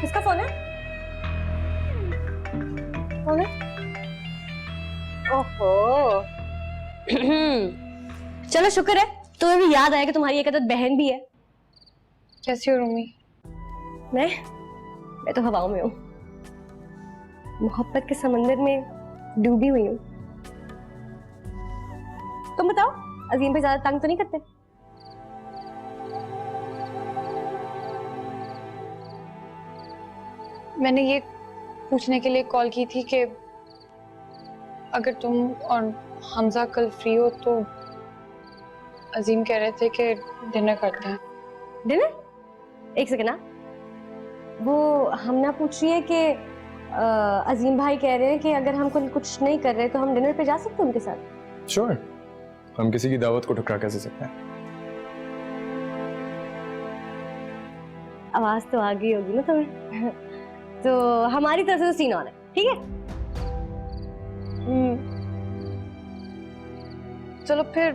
किसका फोन है? कौन है? ओहो। चलो शुक्र है तुम्हें भी याद आया कि तुम्हारी एक आदत बहन भी है। कैसी हो रूमी? मैं तो हवाओं में हूँ, मोहब्बत के समंदर में डूबी हुई हूँ। तुम बताओ, अजीम पे ज्यादा तंग तो नहीं करते? मैंने ये पूछने के लिए कॉल की थी कि अगर तुम और हमजा कल फ्री हो तो अजीम कह रहे थे कि डिनर करते हैं। डिनर? एक सेकंड ना, वो हम ना पूछ रही है कि अजीम भाई कह रहे हैं कि अगर हम कुछ नहीं कर रहे तो हम डिनर पे जा सकते हैं उनके साथ। श्योर, हम किसी की दावत को ठुकरा कैसे सकते हैं। आवाज तो आ गई होगी ना तुम्हें। तो हमारी तरफ से तो सीन ऑन है, ठीक है? चलो फिर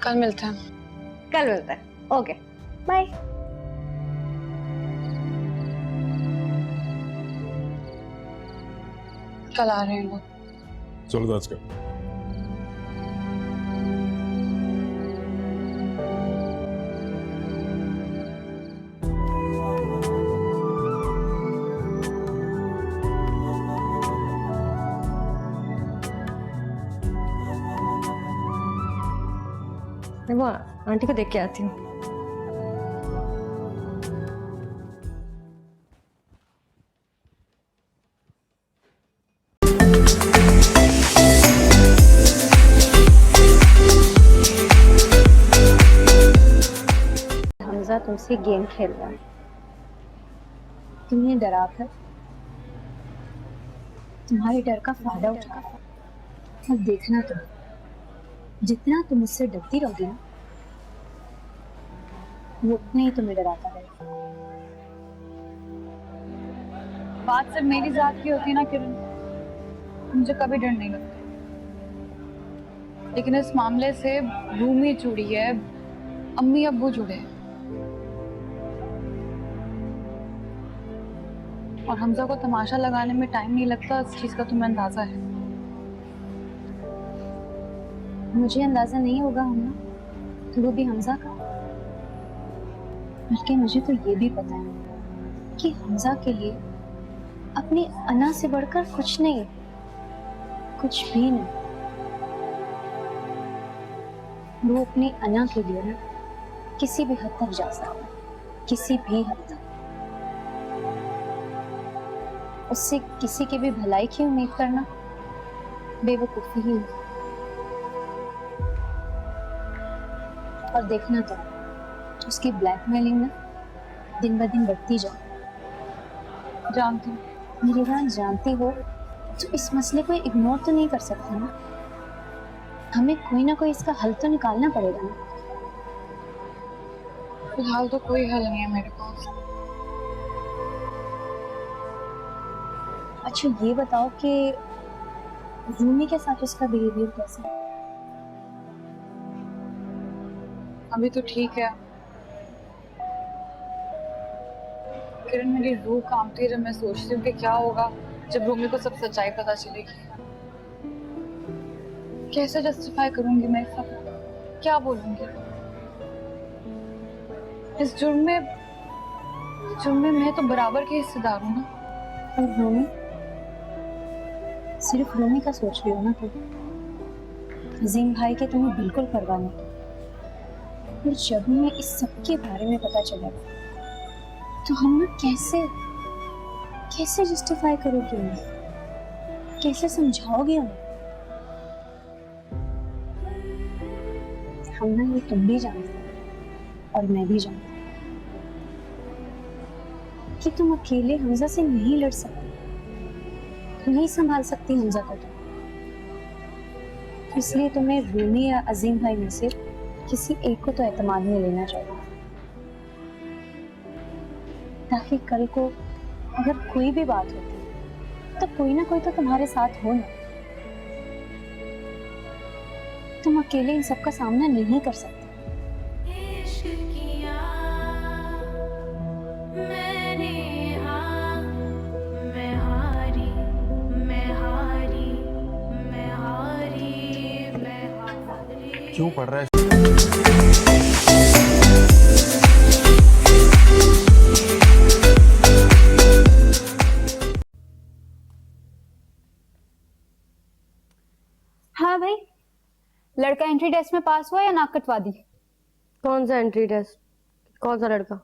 कल मिलते हैं। कल मिलते हैं। Okay, bye. कल आ रहे हैं लोग। चलो तो आज का मैं वो आंटी को देख के आती हूँ। हमजा तुमसे गेम खेल रहा है, तुम्हें डरा कर तुम्हारे डर का फायदा उठा। अब देखना तुम, जितना तुम मुझसे डरती रहोगी ना, वो उतना ही तुम्हें डराता रहेगा। बात सिर्फ मेरी जात की होती ना किरण, मुझे कभी डर नहीं लगता, लेकिन इस मामले से रूमी जुड़ी है, अम्मी अब्बू जुड़े हैं और हमजा को तमाशा लगाने में टाइम नहीं लगता। इस चीज का तुम्हें अंदाजा है? मुझे अंदाजा नहीं होगा हमना, तो वो भी हमजा का। बल्कि मुझे तो ये भी पता है कि हमजा के लिए अपनी अना से बढ़कर कुछ नहीं है, कुछ भी नहीं। वो अपनी अना के लिए ना किसी भी हद तक जा सकता है, किसी भी हद तक। उससे किसी की भी भलाई की उम्मीद करना बेवकूफी ही है। और देखना तो उसकी ब्लैकमेलिंग ना दिन ब दिन बढ़ती जाए। जानती हूँ। मेरी बात जानती हो तो इस मसले को इग्नोर तो नहीं कर सकती ना। हमें कोई ना कोई इसका हल तो निकालना पड़ेगा ना। फिलहाल तो कोई हल नहीं है मेरे पास। अच्छा ये बताओ कि रूमी के साथ उसका बिहेवियर कैसा है? अभी तो ठीक है किरण, मेरी रूह कांपती है जब मैं सोचती हूँ कि क्या होगा जब रूमी को सब सच्चाई पता चलेगी। कैसे जस्टिफाई करूंगी मैं सब, क्या बोलूंगी? इस जुर्म में मैं तो बराबर की हिस्सेदार हूँ ना। और रूमी, सिर्फ रूमी का सोच रही हो ना तुम? अजीम भाई के तुम्हें बिल्कुल परवाह नहीं। और जब हमें इस सब के बारे में पता चलेगा तो हम ना कैसे जस्टिफाई करोगे उन्हें, कैसे समझाओगे उन्हें? हम ना ये तुम भी जानते हो और मैं भी जानती हूँ कि तुम अकेले हमजा से नहीं लड़ सकती, नहीं संभाल सकती हमजा को तुम। इसलिए तुम्हें रूमी या अजीम भाई में से किसी एक को तो एतमाद में लेना चाहिए, ताकि कल को अगर कोई भी बात होती तो कोई ना कोई तो तुम्हारे साथ हो ना। तुम अकेले इन सब का सामना नहीं कर सकते। मैंने क्यों पढ़ रहा है? हाँ भाई, लड़का एंट्री टेस्ट में पास हुआ या नाक कटवा दी? कौन सा एंट्री टेस्ट? कौन सा लड़का?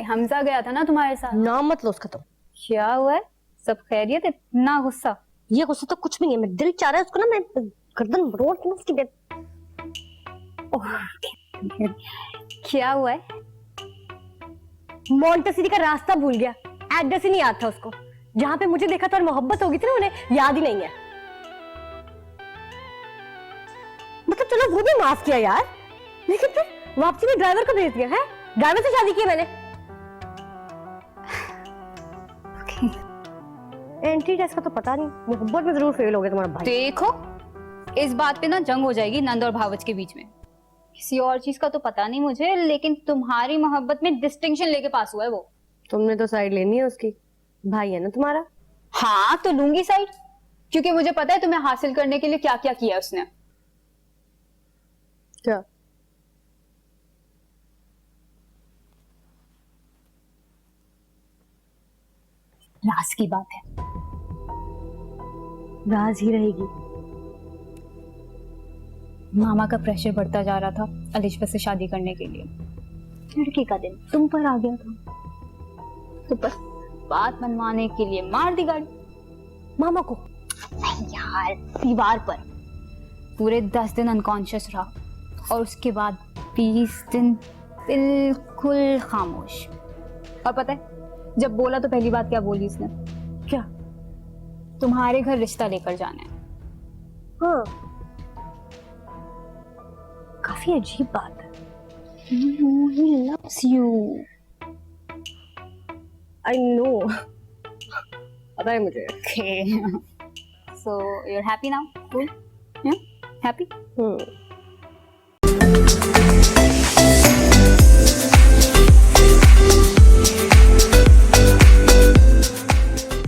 हमजा गया था ना तुम्हारे साथ। नाम मत लो उसका तुम। क्या हुआ है? सब खैरियत है? ना गुस्सा? ये गुस्सा तो कुछ भी नहीं है, मेरा दिल चाह रहा है उसको ना मैं गर्दन मरोड़ दूं उसकी। क्या हुआ है? मॉन्टेसरी का रास्ता भूल गया, एड्रेस ही नहीं याद था उसको। जहां पे मुझे देखा था और मोहब्बत हो गई थी ना, उन्हें याद ही नहीं है। मतलब चलो वो भी माफ किया यार, लेकिन फिर वापसी में ड्राइवर को भेज दिया है। ड्राइवर से शादी की मैंने। एंट्री टेस्ट का तो पता नहीं, मोहब्बत में जरूर फेल हो गया तुम्हारा भाई। देखो, इस बात पे ना जंग हो जाएगी नंद और भावच के बीच में। किसी और चीज का तो पता नहीं मुझे, लेकिन तुम्हारी मोहब्बत में डिस्टिंक्शन लेके पास हुआ है वो। तुमने तो साइड लेनी है उसकी, भाई है ना तुम्हारा। हाँ तो लूंगी साइड, क्योंकि मुझे पता है तुम्हें हासिल करने के लिए क्या क्या किया उसने। क्या? राज की बात है। राज ही रहेगी। मामा का प्रेशर बढ़ता जा रहा था अलिशा से शादी करने के लिए। लड़की का दिन तुम पर आ गया था, तो बस बात मनवाने के लिए मार दी गाड़ी मामा को। नहीं यार, दीवार पर पूरे 10 दिन अनकॉन्शियस रहा, और उसके बाद 20 दिन बिल्कुल खामोश। और पता है जब बोला तो पहली बात क्या बोली उसने? क्या? तुम्हारे घर रिश्ता लेकर जाना है। हाँ, काफी अजीब बात है। He loves you. I know. पता है मुझे। Okay. So you're happy now? Cool? Yeah? Happy?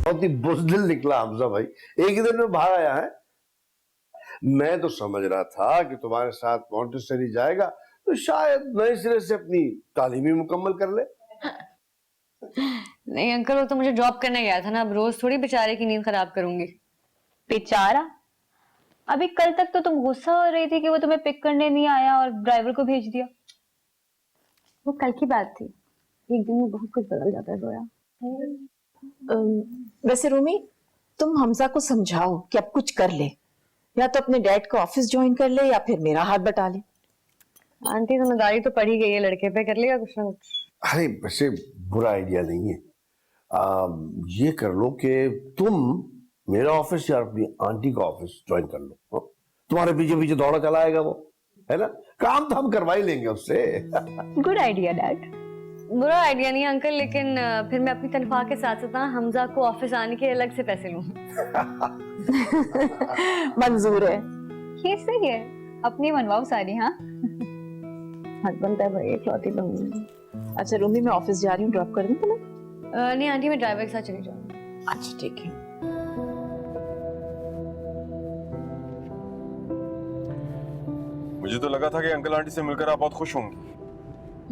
बहुत ही बुज़दिल निकला हमजा भाई, एक ही दिन में बाहर आया है। मैं तो समझ रहा था कि तुम्हारे साथ मॉन्टेसरी जाएगा तो शायद नए सिरे से अपनी तालीम ही मुकम्मल कर ले। नहीं अंकल, वो तो मुझे ड्रॉप करने गया था ना, अब रोज थोड़ी बेचारे की नींद खराब करूंगी। बेचारा? अभी कल तक तो तुम गुस्सा हो रही थी कि वो तुम्हें पिक करने नहीं आया और ड्राइवर को भेज दिया। वो कल की बात थी, एक दिन में बहुत कुछ बदल जाता है जोया। वैसे रूमी, तुम हमजा को समझाओ कि अब कुछ कर ले, या तो अपने डैड का ऑफिस ज्वाइन कर ले या फिर मेरा हाथ बटा ले। आंटी जिम्मेदारी तो पड़ी गई है लड़के पे, कर लेगा कुछ ना कुछ। अरे वैसे बुरा आइडिया नहीं है। ये कर लो कि तुम मेरा ऑफिस या अपनी आंटी का ऑफिस ज्वाइन कर लो। तुम्हारे पीछे पीछे दौड़ा चला आएगा वो, है ना? काम तो हम करवा ही लेंगे उससे। Good idea dad. बुरा आइडिया नहीं अंकल, लेकिन फिर मैं अपनी तनख्वाह के साथ साथ हमजा को ऑफिस आने के अलग से पैसे लूं। मंजूर है। ये सही है, अपनी मनवाओ सारी। हाँ हक बनता है भाई, इकलौती बहू। अच्छा रूमी, मैं ऑफिस जा रही हूँ, ड्रॉप कर दूं तुम्हें? नहीं आंटी, मैं ड्राइवर के साथ चली जाऊंगी। अच्छा ठीक है। मुझे तो लगा था कि अंकल आंटी से मिलकर आप बहुत खुश होंगी।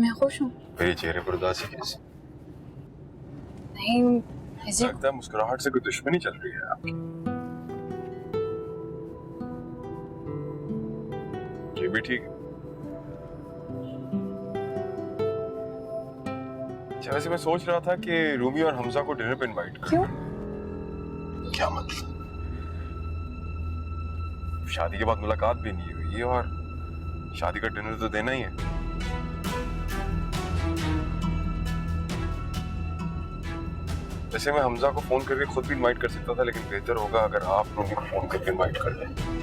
मैं खुश हूँ। मेरे चेहरे पर उदासी कैसे? नहीं ऐसे लगता है मुस्कुराहट से कोई दुश्मनी चल रही है आपकी। ये भी ठीक है। अच्छा वैसे मैं सोच रहा था कि रूमी और हमजा को डिनर पे इनवाइट करूं। क्यों? क्या मतलब? शादी के बाद मुलाकात भी नहीं हुई और शादी का डिनर तो देना ही है। वैसे मैं हमजा को फोन करके खुद भी इनवाइट कर सकता था, लेकिन बेहतर होगा अगर आप रूमी को फोन करके इनवाइट कर लें।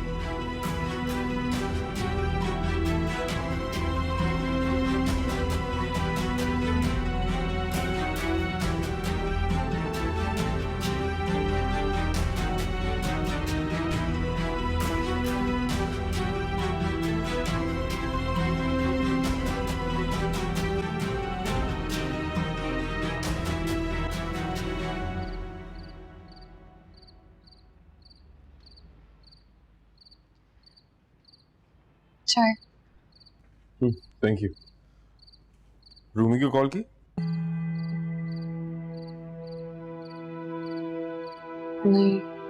चाय। Thank you. रूमी को कॉल की? नहीं।